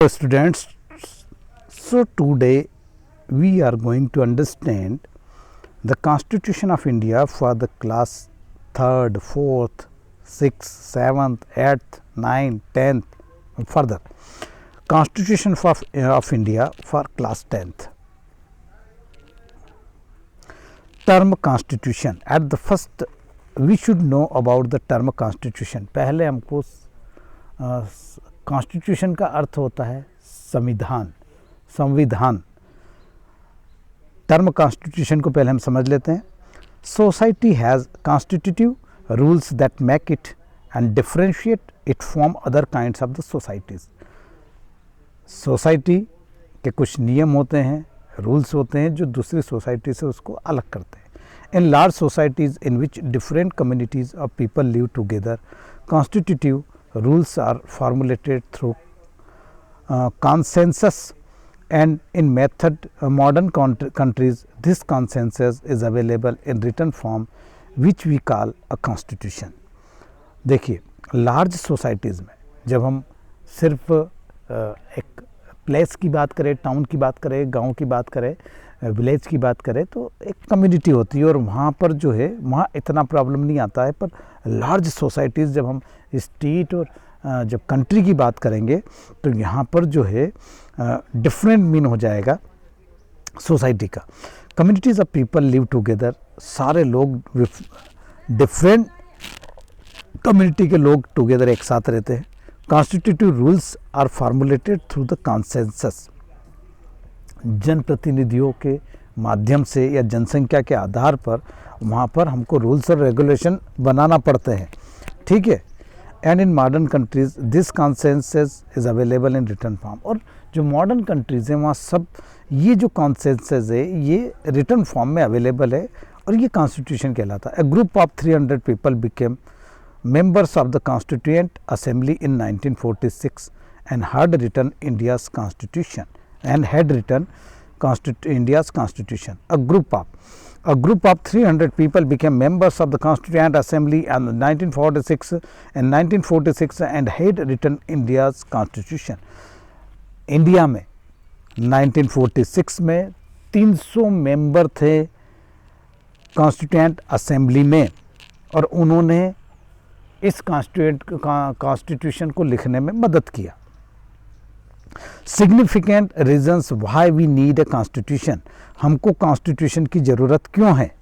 Students, so today we are going to understand the Constitution of India for the class 3rd, 4th, 6th, 7th, 8th, 9th, 10th and further. Constitution of India for class 10th. Term Constitution. At the first we should know about the term Constitution. पहले हमको constitution का अर्थ होता है संविधान। Term constitution को पहले हम समझ लेते हैं। Society has constitutive rules that make it and differentiate it from other kinds of the societies. Society के कुछ नियम होते हैं, रूल्स होते हैं जो दूसरी सोसाइटी से उसको अलग करते हैं। In large societies in which different communities of people live together, constitutive rules are formulated through consensus, and in modern countries this consensus is available in written form which we call a constitution. देखिए, large societies में जब हम सिर्फ एक place की बात करें, town की बात करें, गांव की बात करें, विलेज की बात करें, तो एक कम्युनिटी होती है और वहाँ पर जो है वहाँ इतना प्रॉब्लम नहीं आता है। पर लार्ज सोसाइटीज़, जब हम स्टेट और जब कंट्री की बात करेंगे तो यहाँ पर जो है डिफरेंट मीन हो जाएगा सोसाइटी का। Communities of people live together, सारे लोग डिफरेंट कम्युनिटी के लोग टुगेदर एक साथ रहते हैं। Constitutive rules are formulated through the consensus, जनप्रतिनिधियों के माध्यम से या जनसंख्या के आधार पर वहाँ पर हमको रूल्स और रेगुलेशन बनाना पड़ते हैं, ठीक है। And in modern countries this consensus is available in written form. और जो मॉडर्न कंट्रीज़ हैं वहाँ सब ये जो कॉन्सेंसस है ये रिटन फॉर्म में अवेलेबल है और ये कॉन्स्टिट्यूशन कहलाता है। A group of 300 people became members of the Constituent Assembly in 1946 and had written India's Constitution. A group of 300 people became members of the Constituent Assembly in 1946 and had written India's Constitution. India में 1946 में 300 member थे constituent assembly में और उन्होंने इस constitution को लिखने में मदद किया। Significant reasons why we need a constitution, हमको कॉन्स्टिट्यूशन की ज़रूरत क्यों है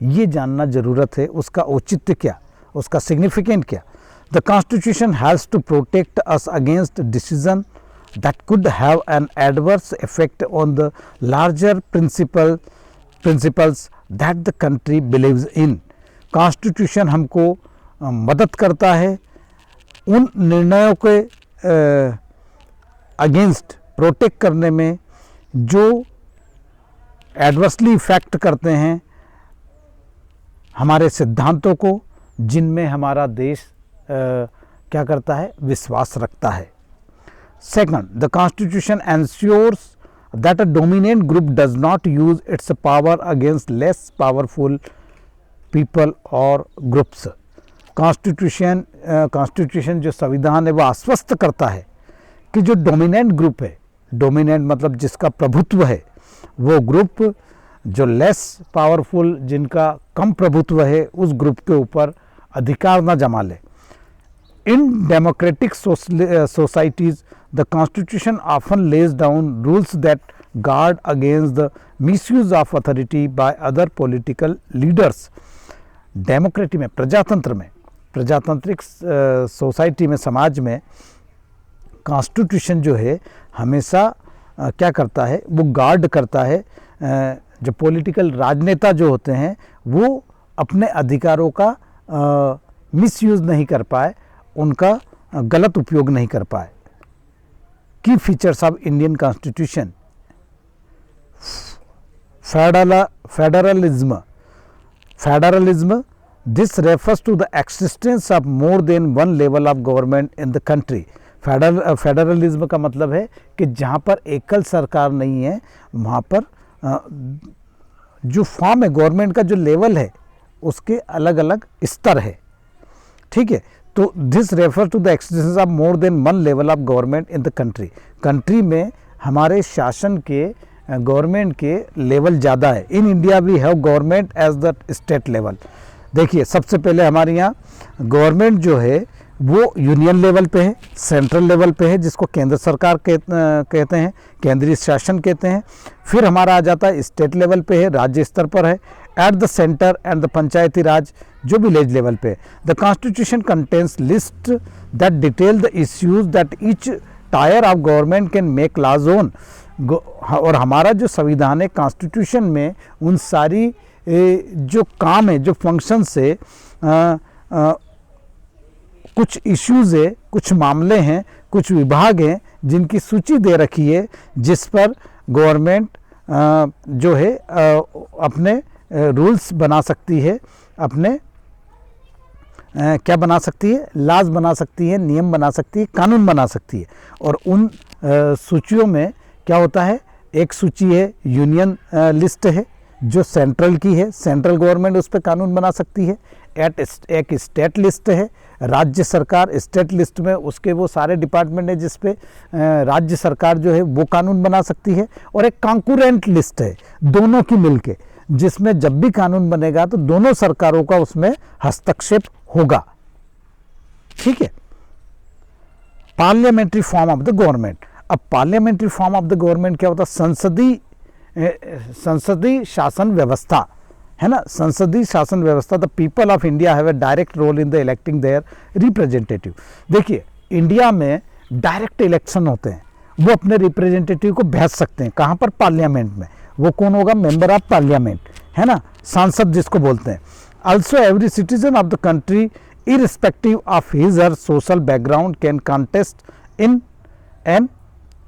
ये जानना ज़रूरत है। उसका औचित्य क्या, उसका सिग्निफिकेंट क्या। The constitution has to protect us against decision that could have an adverse effect on the larger principles that the country believes in. Constitution हमको मदद करता है उन निर्णयों के अगेंस्ट प्रोटेक्ट करने में जो एडवर्सली इफेक्ट करते हैं हमारे सिद्धांतों को, जिनमें हमारा देश क्या करता है, विश्वास रखता है। Second, the constitution ensures that a dominant group does not use it's power against less powerful people और ग्रुप्स। कॉन्स्टिट्यूशन जो संविधान है वो आश्वस्त करता है कि जो डोमिनेंट ग्रुप है, डोमिनेंट मतलब जिसका प्रभुत्व है, वो ग्रुप जो लेस पावरफुल, जिनका कम प्रभुत्व है, उस ग्रुप के ऊपर अधिकार न जमा ले। In democratic societies the constitution often lays down rules that guard against the misuse of authority by other political leaders. Democracy में, प्रजातांत्रिक सोसाइटी में, समाज में कॉन्स्टिट्यूशन जो है हमेशा क्या करता है, वो गार्ड करता है। जो पॉलिटिकल राजनेता जो होते हैं वो अपने अधिकारों का मिसयूज़ नहीं कर पाए, उनका गलत उपयोग नहीं कर पाए। की features of Indian constitution, federalism This refers to the existence of more than one level of government in the country. Federalism का मतलब है कि जहाँ पर एकल सरकार नहीं है, वहाँ पर जो फॉर्म है गवर्नमेंट का, जो लेवल है उसके अलग अलग स्तर है, ठीक है। तो this refer to the extension of more than one level of government in the country. Country में हमारे शासन के गवर्नमेंट के लेवल ज़्यादा है। In India we have government as the state level. देखिए सबसे पहले हमारे यहाँ गवर्नमेंट जो है वो यूनियन लेवल पे है, सेंट्रल लेवल पे है, जिसको केंद्र सरकार कहते हैं, केंद्रीय शासन कहते हैं। फिर हमारा आ जाता है स्टेट लेवल पे है, राज्य स्तर पर है, at the centre and the panchayati raj जो विलेज लेवल पे है। The constitution contains list that detail the issues that each tier of government can make laws on. और हमारा जो संविधान है, कॉन्स्टिट्यूशन में उन सारी जो काम है, जो फंक्शन से कुछ इश्यूज है, कुछ मामले हैं, कुछ विभाग हैं जिनकी सूची दे रखी है, जिस पर गवर्नमेंट जो है अपने रूल्स बना सकती है, अपने क्या बना सकती है, लॉज बना सकती है, नियम बना सकती है, कानून बना सकती है। और उन सूचियों में क्या होता है, एक सूची है यूनियन लिस्ट है जो सेंट्रल की है, सेंट्रल गवर्नमेंट उस पर कानून बना सकती है। एक स्टेट लिस्ट है, राज्य सरकार स्टेट लिस्ट में उसके वो सारे डिपार्टमेंट है जिस पे राज्य सरकार जो है वो कानून बना सकती है। और एक कॉन्करेंट लिस्ट है दोनों की मिलके, जिसमें जब भी कानून बनेगा तो दोनों सरकारों का उसमें हस्तक्षेप होगा। ठीक है। Parliamentary form of the government. अब parliamentary form of the government क्या होता है, संसदीय शासन व्यवस्था है ना, संसदीय शासन व्यवस्था। The people of India have a direct role in the electing their representative. देखिए इंडिया में डायरेक्ट इलेक्शन होते हैं, वो अपने रिप्रेजेंटेटिव को भेज सकते हैं। कहाँ पर, पार्लियामेंट में। वो कौन होगा, मेंबर ऑफ पार्लियामेंट, है ना, सांसद जिसको बोलते हैं। Also every citizen of the country irrespective of his her social background can contest in an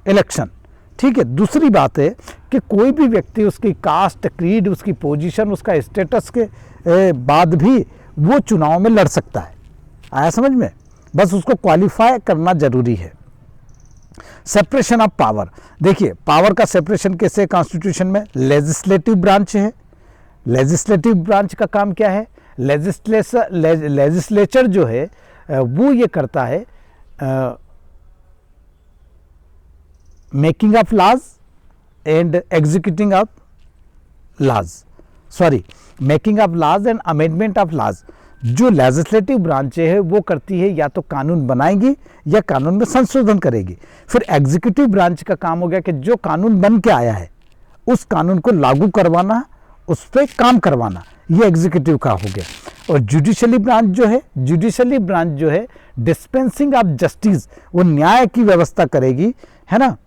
election. ठीक है। दूसरी बात है कि कोई भी व्यक्ति उसकी कास्ट, क्रीड, उसकी पोजीशन, उसका स्टेटस के बाद भी वो चुनाव में लड़ सकता है। आया समझ में, बस उसको क्वालिफाई करना जरूरी है। Separation of power. देखिए पावर का सेपरेशन कैसे कॉन्स्टिट्यूशन में, लेजिस्लेटिव ब्रांच है। लेजिस्लेटिव ब्रांच का काम क्या है, लेजिस्लेचर जो है वो ये करता है making of laws and executing of laws, making of laws and amendment of laws. जो लेजिस्लेटिव ब्रांच है वो करती है या तो कानून बनाएगी या कानून में संशोधन करेगी। फिर एग्जीक्यूटिव ब्रांच का काम हो गया कि जो कानून बन के आया है उस कानून को लागू करवाना, उस पर काम करवाना, ये एग्जीक्यूटिव का हो गया। और जुडिशली ब्रांच जो है डिस्पेंसिंग ऑफ जस्टिस, वो न्याय की व्यवस्था करेगी, है ना।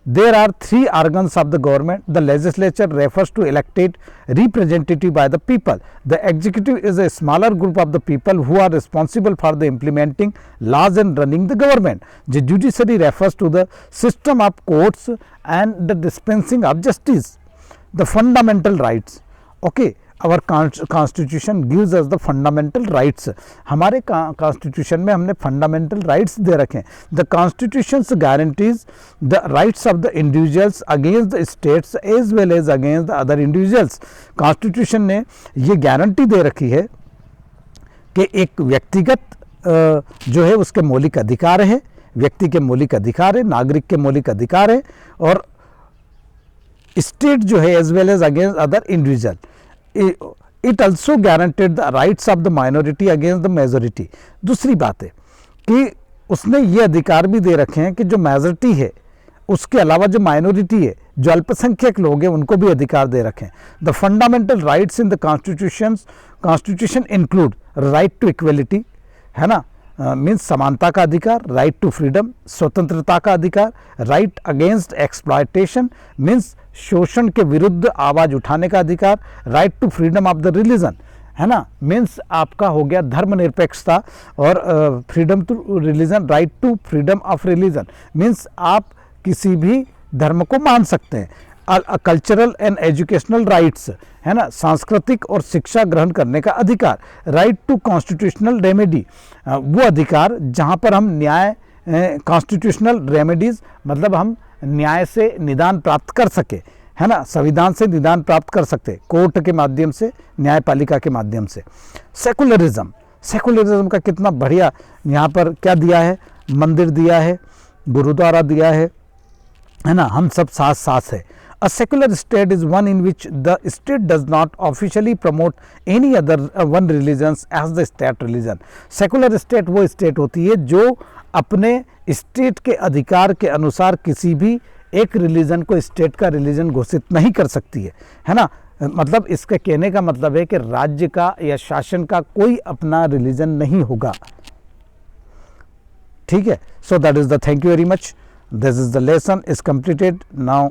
There are three organs of the government. The legislature refers to elected representative by the people. The executive is a smaller group of the people who are responsible for the implementing laws and running the government. The judiciary refers to the system of courts and the dispensing of justice. The fundamental rights. Okay. Our constitution gives us the fundamental rights. हमारे constitution में हमने fundamental rights दे रखे हैं. The constitution guarantees the rights of the individuals against the states as well as against the other individuals. constitution ने ये guarantee दे रखी है कि एक व्यक्तिगत जो है उसके मौलिक अधिकार है, व्यक्ति के मौलिक अधिकार है, नागरिक के मौलिक अधिकार है, और स्टेट जो है as well as against other individual. It also guaranteed the rights of the minority against the majority. दूसरी बात है कि उसने ये अधिकार भी दे रखे हैं कि जो मेजॉरिटी है उसके अलावा जो माइनॉरिटी है, जो अल्पसंख्यक लोग हैं, उनको भी अधिकार दे रखे हैं। The fundamental rights in the constitution include right to equality, है ना, मीन्स समानता का अधिकार, राइट टू फ्रीडम, स्वतंत्रता का अधिकार, राइट अगेंस्ट एक्सप्लॉयटेशन मीन्स शोषण के विरुद्ध आवाज उठाने का अधिकार, right to freedom of the religion, है ना, मीन्स आपका हो गया धर्मनिरपेक्षता, और freedom to religion, right to freedom of religion means आप किसी भी धर्म को मान सकते हैं। कल्चरल एंड एजुकेशनल राइट्स, है ना, सांस्कृतिक और शिक्षा ग्रहण करने का अधिकार, राइट टू कॉन्स्टिट्यूशनल रेमेडी, वो अधिकार जहाँ पर हम न्याय, कॉन्स्टिट्यूशनल रेमेडीज मतलब हम न्याय से निदान प्राप्त कर सके, है ना, संविधान से निदान प्राप्त कर सकते, कोर्ट के माध्यम से, न्यायपालिका के माध्यम से। सेकुलरिज्म, सेकुलरिज्म का कितना बढ़िया यहाँ पर क्या दिया है, मंदिर दिया है, गुरुद्वारा दिया है ना, हम सब साथ साथ है। A secular state is one in which the state does not officially promote any other one religions as the state religion. Secular state वो state होती है जो अपने स्टेट के अधिकार के अनुसार किसी भी एक रिलीजन को स्टेट का रिलीजन घोषित नहीं कर सकती है ना। मतलब इसका कहने का मतलब है कि राज्य का या शासन का कोई अपना रिलीजन नहीं होगा, ठीक है। So that is the, thank you very much, this is the lesson is completed now.